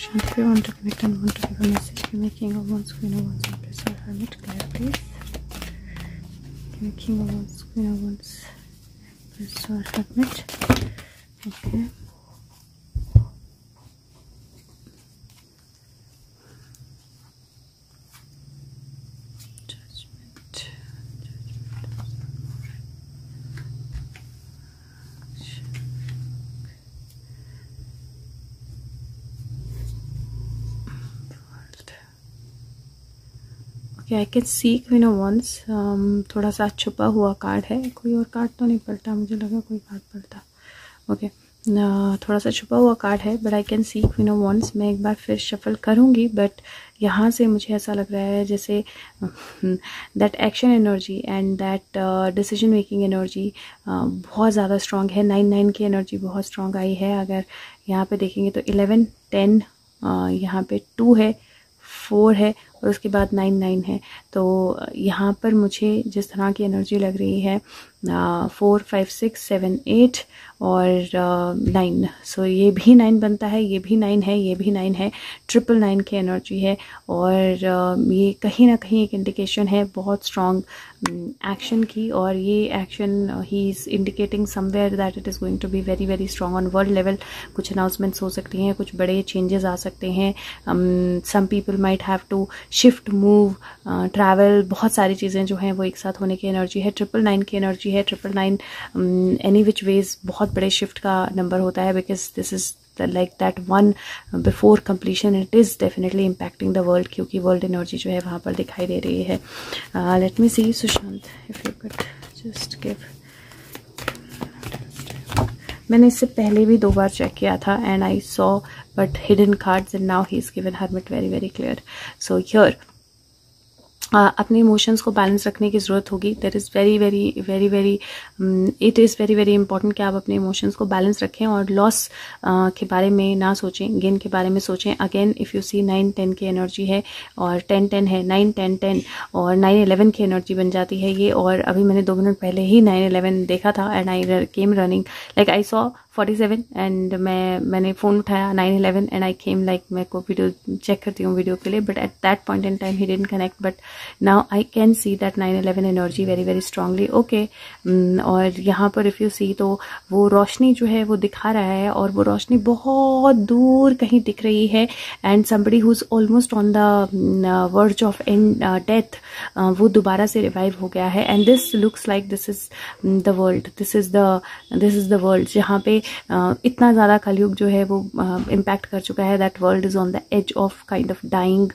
Sushant, if you want to connect and want to give a message, give me King of Wands, Queen of Wands, Empress or Hermit, clear please. Give me King of Wands, Queen of Wands, Empress or Hermit. Okay. Okay, I can see queen of wands. थोड़ा सा छुपा हुआ card है, कोई और card तो नहीं पलटा, मुझे लगा कोई कार्ड पलटा। ओके, थोड़ा सा छुपा हुआ कार्ड है, but I can see queen of wands. मैं एक बार फिर शफल करूँगी, बट यहाँ से मुझे ऐसा लग रहा है जैसे that action energy and that decision making energy बहुत ज़्यादा स्ट्रॉन्ग है। 9 की एनर्जी बहुत स्ट्रॉन्ग आई है। अगर यहाँ पे देखेंगे तो 11 10 यहाँ पे 2 है, 4 है और उसके बाद 9 है। तो यहाँ पर मुझे जिस तरह की एनर्जी लग रही है 4 5 6 7 8 और 9, सो ये भी 9 बनता है, ये भी 9 है, ये भी 9 है, 999 की एनर्जी है। और ये कहीं ना कहीं एक इंडिकेशन है बहुत स्ट्रॉन्ग एक्शन की, और ये एक्शन ही is indicating somewhere that it is going to be very very strong on world level. कुछ अनाउंसमेंट्स हो सकती हैं, कुछ बड़े चेंजेस आ सकते हैं। Some people might have to shift, move, travel, बहुत सारी चीज़ें जो हैं वो एक साथ होने की एनर्जी है। 999 की एनर्जी है। 999 एनी विच वेज बहुत बड़े शिफ्ट का नंबर होता है, because this is like that one before completion. It is definitely impacting the world, क्योंकि वर्ल्ड एनर्जी जो है वहाँ पर दिखाई दे रही है। Let me see Sushant, if you could just give. मैंने इससे पहले भी 2 बार चेक किया था and I saw but hidden cards and now he is given hermit very very clear. So here अपने इमोशंस को बैलेंस रखने की ज़रूरत होगी। There is very very very very it is very very important कि आप अपने इमोशंस को बैलेंस रखें और लॉस के बारे में ना सोचें, गेन के बारे में सोचें। अगेन इफ़ यू सी 9 10 की एनर्जी है और 10 10 है, 9 10 10 और 9 11 की एनर्जी बन जाती है ये। और अभी मैंने 2 मिनट पहले ही 9 11 देखा था and I came running like I saw 47 and मैंने फ़ोन उठाया 9 11 एंड आई केम लाइक मैं को वीडियो चेक करती हूँ वीडियो के लिए, but at that point in time he didn't connect, but now I can see that 9 11 energy very very strongly. Okay, और यहाँ पर इफ़ यू सी तो वो रोशनी जो है वो दिखा रहा है और वो रोशनी बहुत दूर कहीं दिख रही है and somebody who is almost on the verge of and death, वो दोबारा से रिवाइव हो गया है। And this looks like this is the world, this is the world जहाँ पे इतना ज़्यादा कलयुग जो है वो इम्पैक्ट कर चुका है। That world is on the edge of kind of dying,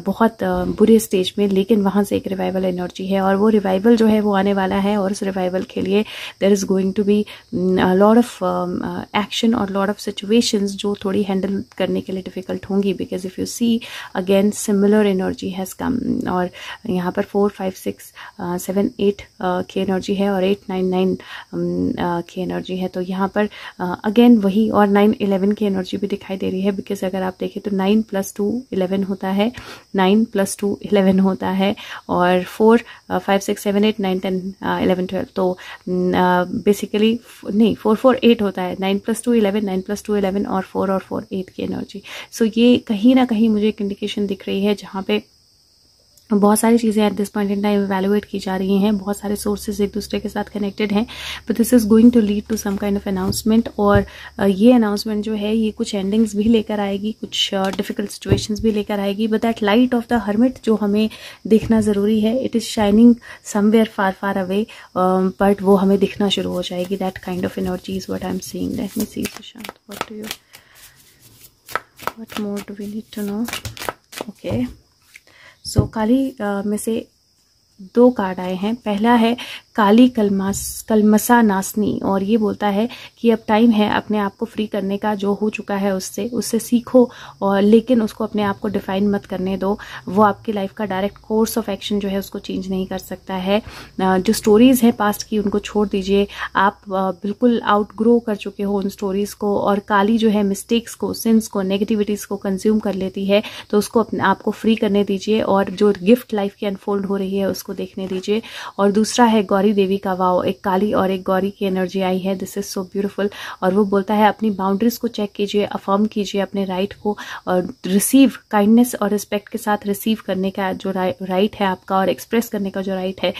बहुत बुरे स्टेज में, लेकिन वहाँ से एक रिवाइवल एनर्जी है और वो रिवाइवल जो है वो आने वाला है। और उस रिवाइवल के लिए there is going to be lot of action और लॉट ऑफ सिचुएशंस जो थोड़ी हैंडल करने के लिए डिफिकल्ट होंगी, because if you see again similar energy has come. और यहाँ पर 4 5 6 7 8 की एनर्जी है और 8 9 9 की एनर्जी है। तो यहाँ पर अगेन वही, और 9 11 की एनर्जी भी दिखाई दे रही है, बिकॉज अगर आप देखें तो 9 + 2 11 होता है, 9 + 2 11 होता है, और 4 5 6 7 8 9 10 11 12, तो बेसिकली नहीं 4 4 8 होता है। 9 + 2 11, 9 + 2 11 और 4 और 4 8 की एनर्जी। सो ये कहीं ना कहीं मुझे एक इंडिकेशन दिख रही है जहाँ पे बहुत सारी चीज़ें at this point in time evaluate की जा रही हैं, बहुत सारे सोर्सेज एक दूसरे के साथ कनेक्टेड हैं, but this is going to lead to some kind of announcement. और ये अनाउंसमेंट जो है ये कुछ एंडिंग्स भी लेकर आएगी, कुछ डिफिकल्ट सिचुएशंस भी लेकर आएगी, but that light of the hermit जो हमें देखना ज़रूरी है, it is shining somewhere far far away, but वो हमें दिखना शुरू हो जाएगी। That kind of energy is what I am seeing. Let me see Sushant, what more do we need to know. Okay, so Kali में से 2 कार्ड आए हैं। पहला है काली कलमसा नासनी, और ये बोलता है कि अब टाइम है अपने आप को फ्री करने का, जो हो चुका है उससे सीखो, और लेकिन उसको अपने आप को डिफाइन मत करने दो। वो आपकी लाइफ का डायरेक्ट कोर्स ऑफ एक्शन जो है उसको चेंज नहीं कर सकता है। जो स्टोरीज हैं पास्ट की उनको छोड़ दीजिए, आप बिल्कुल आउटग्रो कर चुके हो उन स्टोरीज को। और काली जो है मिस्टेक्स को, सिंस को, नेगेटिविटीज को कंज्यूम कर लेती है, तो उसको अपने आप को फ्री करने दीजिए और जो गिफ्ट लाइफ की अनफोल्ड हो रही है उसको देखने दीजिए। और दूसरा है गौरी गौरी देवी का वाव, एक काली और एक गौरी की एनर्जी आई है। This is so beautiful. और वो बोलता है अपनी बाउंड्रीज को चेक कीजिए, अफर्म कीजिए अपने राइट को, और रिसीव काइंडनेस और रिस्पेक्ट के साथ रिसीव करने का जो राइट है आपका, और एक्सप्रेस करने का जो राइट है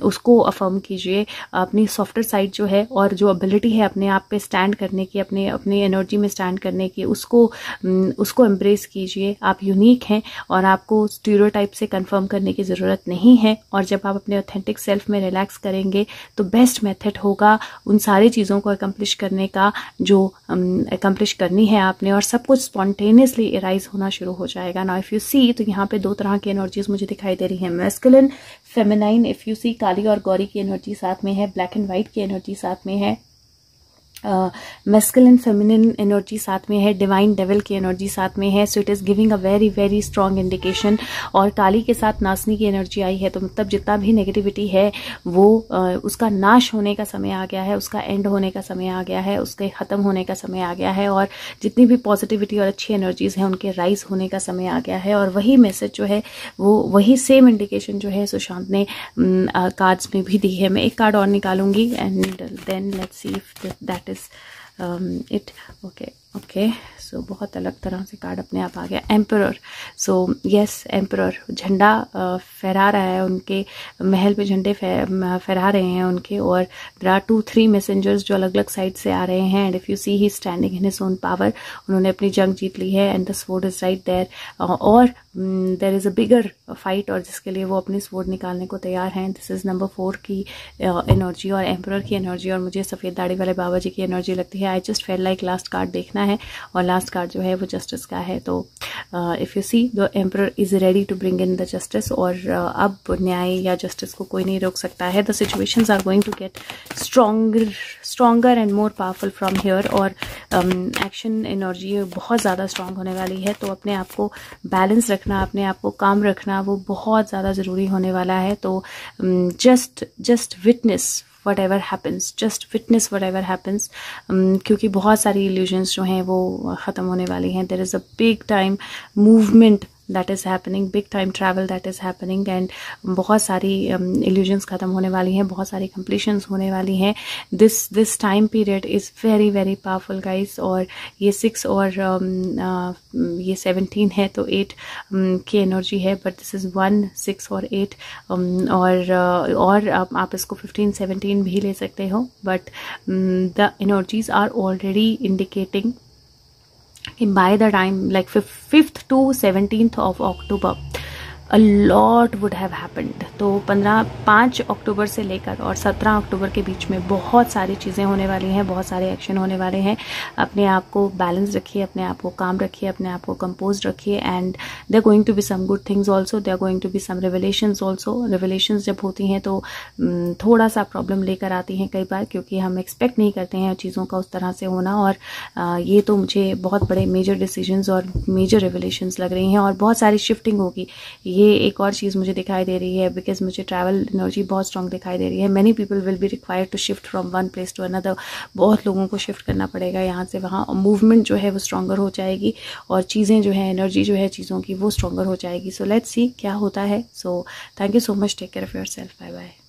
उसको अफर्म कीजिए। अपनी सॉफ्टर साइड जो है और जो एबिलिटी है अपने आप पे स्टैंड करने की, अपनी एनर्जी में स्टैंड करने की, उसको एम्ब्रेस कीजिए। आप यूनिक हैं और आपको स्टीरियोटाइप से कंफर्म करने की ज़रूरत नहीं है। और जब आप अपने ऑथेंटिक सेल्फ में रिलैक्स करेंगे तो बेस्ट मेथड होगा उन सारी चीज़ों को अकम्प्लिश करने का जो अकम्प्लिश करनी है आपने, और सब कुछ स्पॉन्टेनियसली एराइज होना शुरू हो जाएगा। नाउ इफ़ यू सी, तो यहाँ पे 2 तरह की एनर्जीज मुझे दिखाई दे रही हैं, मैस्कुलिन, फेमिनाइन। इफ़ यू सी, काली और गौरी की एनर्जी साथ में है, ब्लैक एंड व्हाइट की एनर्जी साथ में है, मैस्कुलिन फेमिनिन एनर्जी साथ में है, डिवाइन डेविल की एनर्जी साथ में है। So it is giving a very very strong indication. और काली के साथ नासनी की एनर्जी आई है, तो मतलब जितना भी नेगेटिविटी है वो उसका नाश होने का समय आ गया है, उसका एंड होने का समय आ गया है, उसके ख़त्म होने का समय आ गया है, और जितनी भी पॉजिटिविटी और अच्छी एनर्जीज हैं उनके राइज होने का समय आ गया है। और वही मैसेज जो है वो वही सेम इंडिकेशन जो है सुशांत ने कार्ड्स में भी दी है। मैं एक कार्ड और निकालूंगी and then let's see if that it. Okay so बहुत अलग तरह से कार्ड अपने आप आ गया, एम्परर। सो यस, एम्परर झंडा फहरा रहा है, उनके महल पे झंडे फहरा रहे हैं उनके, और देयर आर 2-3 मैसेंजर्स जो अलग अलग साइड से आ रहे हैं। And if you see, he standing in his own power, उन्होंने अपनी जंग जीत ली है, and the sword is right there, और there is a bigger fight, और जिसके लिए वो अपनी स्वॉर्ड निकालने को तैयार हैं। दिस इज नंबर 4 की एनर्जी और एम्परर की एनर्जी, और मुझे सफ़ेद दाढ़ी वाले बाबा जी की एनर्जी लगती है। I just fail like last card देखना है, और लास्ट कार्ड जो है वो जस्टिस का है। तो if you see, the emperor is ready to bring in the justice, और अब न्याय या जस्टिस को कोई नहीं रोक सकता है। The situations are going to get stronger and more powerful from here, और एक्शन एनर्जी बहुत ज़्यादा स्ट्रांग होने वाली है। तो अपने आप को बैलेंस रखना, अपने आप को काम रखना, वो बहुत ज़्यादा ज़रूरी होने वाला है। तो just witness whatever happens, just witness whatever happens, क्योंकि बहुत सारी illusions जो हैं वो ख़त्म होने वाली हैं। there is a big time movement that is happening, big time travel that is happening, and बहुत सारी illusions ख़त्म होने वाली हैं, बहुत सारी completions होने वाली हैं। this time period is very very powerful guys। और ये 6 और ये 17 है, तो 8 की एनर्जी है, बट दिस इज़ 1, 6 और 8, और आप इसको 15, 17 भी ले सकते हो, but the energies are already indicating by the time like 5th to 17th of October a lot would have happened। तो 5 अक्टूबर से लेकर और 17 अक्टूबर के बीच में बहुत सारी चीज़ें होने वाली हैं, बहुत सारे एक्शन होने वाले हैं। अपने आप को बैलेंस रखिए, अपने आप को काम रखिए, अपने आप को कंपोज रखिए, and there are going to be some good things also, they are going to be some revelations also. Revelations जब होती हैं तो थोड़ा सा प्रॉब्लम लेकर आती हैं कई बार, क्योंकि हम एक्सपेक्ट नहीं करते हैं चीज़ों का उस तरह से होना। और ये तो मुझे बहुत बड़े मेजर डिसीजंस और मेजर रेवलेशंस लग रही हैं, और बहुत सारी शिफ्टिंग होगी। ये एक और चीज़ मुझे दिखाई दे रही है, बिकॉज मुझे ट्रैवल एनर्जी बहुत स्ट्रांग दिखाई दे रही है। Many people will be required to shift from one place to another. बहुत लोगों को शिफ्ट करना पड़ेगा यहाँ से वहाँ, मूवमेंट जो है वो स्ट्रांगर हो जाएगी, और चीज़ें जो है, एनर्जी जो है चीज़ों की, वो स्ट्रांगर हो जाएगी। सो लेट्स सी क्या होता है। So thank you so much, take care of yourself, bye bye.